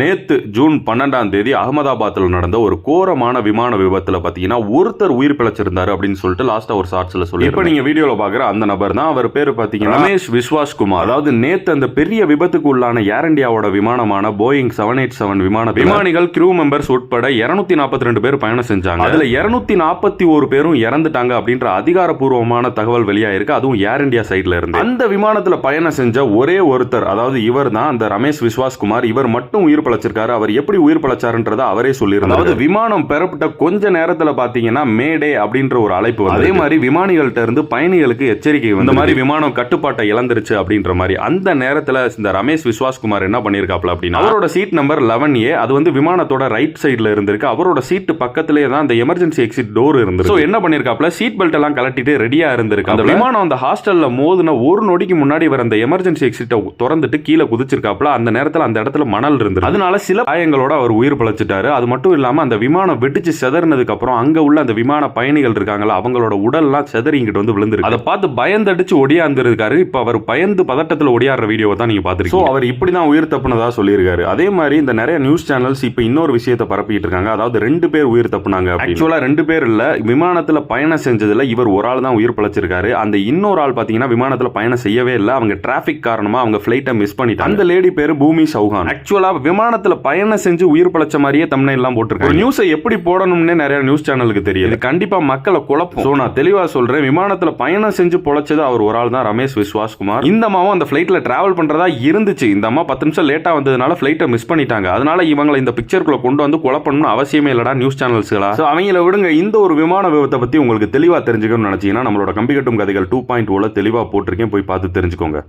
நேத்து ஜூன் 12ஆம் தேதி அகமதாபாத்தில் நடந்த ஒரு கோரமான விமான விபத்துல பாத்தீங்கன்னா ஒருத்தர் உயிர் பிழைச்சிருந்தாரு அப்படின்னு சொல்லிட்டு லாஸ்டா ஒரு ஷார்ட்ஸ்ல சொல்லி இப்ப நீங்க வீடியோல பாக்குற அந்த நபர் தான். அவர் பேரு பாத்தீங்கன்னா ரமேஷ் விஸ்வாஸ் குமார். அதாவது நேத்து அந்த பெரிய விபத்துக்கு உள்ளான ஏர் இந்தியாவோட விமானமான போயிங் 787 விமானிகள் கிரூ மெம்பர்ஸ் உட்பட 242 பேர் பயணம் செஞ்சாங்க. அதுல 241 பேரும் இறந்துட்டாங்க அப்படின்ற அதிகாரப்பூர்வமான தகவல் வெளியாயிருக்கு. அதுவும் ஏர் இந்தியா சைட்ல இருந்து. அந்த விமானத்துல பயணம் செஞ்ச ஒரே ஒருத்தர், அதாவது இவர் தான் அந்த ரமேஷ் விஸ்வாஸ் குமார். இவர் மட்டும் உயிர் பிழைச்சிருக்காரு. அவர் எப்படி உயிர் பிழைச்சாருன்றத அவரே சொல்லியிருந்தார். அதாவது விமானம் பெறப்பட்ட கொஞ்ச நேரத்துல பாத்தீங்கன்னா மேடே அப்படின்ற ஒரு அழைப்பு வந்து, அதே மாதிரி விமானிகள்ட்ட இருந்து பயணிகளுக்கு எச்சரிக்கை வந்து, இந்த மாதிரி விமானம் கட்டுப்பாட்டை இழந்துருச்சு அப்படின்ற மாதிரி. அந்த நேரத்துல இந்த ரமேஷ் விஸ்வாஸ் குமார் என்ன பண்ணிருக்காப்ல அப்படின்னா, அவரோட சீட் நம்பர் 11A அது வந்து விமானத்தோட ரைட் சைடுல இருந்திருக்கு. அவரோட சீட் பக்கத்திலே தான் அந்த எமர்ஜென்சி எக்ஸிட் டோர் இருந்திருக்கு. சோ என்ன பண்ணிருக்காப்ல, சீட் பெல்ட் எல்லாம் கலட்டிட்டு ரெடியா இருந்திருக்கு. அந்த விமானம் அந்த ஹாஸ்டல்ல மோதுன ஒரு நொடிக்கு முன்னாடி இவர் அந்த எமர்ஜென்சி எக்ஸிட்டை திறந்துட்டு கீழே குதிச்சிருக்காப்ல. அந்த நேரத்துல அந்த இடத்துல மணல் இருந்தது. அதனால சில காயங்களோட அவர் உயிர் பிழைச்சிட்டாரு. அது மட்டும் இல்லாம அந்த விமானம் வெடிச்சு செதறினதுக்கு அப்புறம் அங்க உள்ள அந்த விமான பயணிகள் இருக்காங்களா, அவங்களோட உடல்லாம் செதறி இங்கிட்டு வந்து விழுந்திருக்கு. அதை பார்த்து பயந்தடிச்சு ஒடியாந்திருக்காரு. இப்ப அவர் பயந்து பதட்டத்துல ஒடியாடுற வீடியோவை தான் நீங்க பாத்துருக்கீங்க. அவர் இப்படிதான் உயிர் தப்புனதா சொல்லியிருக்காரு. அதே மாதிரி இந்த நிறைய நியூஸ் சேனல்ஸ் இப்ப இன்னொரு விஷயத்தை பரப்பிட்டு இருக்காங்க. அதாவது 2 பேர் உயிர் தப்புனாங்க. ஆக்சுவலா 2 பேர் இல்ல, விமானத்துல பயணம் செஞ்சதுல இவர் ஒரு ஆள் தான் உயிர் பிழைச்சிருக்காரு. அந்த இன்னொரு ஆள் பாத்தீங்கன்னா விமானத்துல பயணம் செய்யவே இல்லை. அவங்க டிராபிக் காரணமா அவங்க பிளைட்டை மிஸ் பண்ணிட்டாங்க. அந்த லேடி பேரு பூமி சௌஹான். ஆக்சுவலா விமானத்துல பயணம் செஞ்சு உயிர் பிழைச்ச மாதிரியே தம்ப்நெயில் எல்லாம் போட்டிருக்காங்க. நியூஸை எப்படி போடணும்னு நிறைய நியூஸ் சேனலுக்கு தெரியும். கண்டிப்பா மக்களை குழப்பம். சோ நான் தெளிவா சொல்றேன், விமானத்துல பயணம் செஞ்சு பொழைச்சது அவர் ஒரு ஆள் தான், ரமேஷ் விஸ்வாஸ் குமார். இந்த அம்மாவும் அந்த பிளைட்ல டிராவல் பண்றதா இருந்துச்சு. இந்த அம்மா 10 நிமிஷம் லேட்டா வந்ததுனால பிளைட்டை மிஸ் பண்ணிட்டாங்க. அதனால இவங்களை இந்த பிக்சருக்குள்ள கொண்டு வந்து குழப்பணும்னு அவசியமே இல்லடா நியூஸ் சேனல்ஸ்களா. அவங்கள விடுங்க. இந்த ஒரு விமான விபத்தை பத்தி உங்களுக்கு தெளிவா தெரிஞ்சுக்கணும்னு நினைச்சீங்கன்னா நம்மளோட கம்பி கட்டும் கதைகள் 2.0 தெளிவா போட்டிருக்கேன், போய் பார்த்து தெரிஞ்சுக்கோங்க.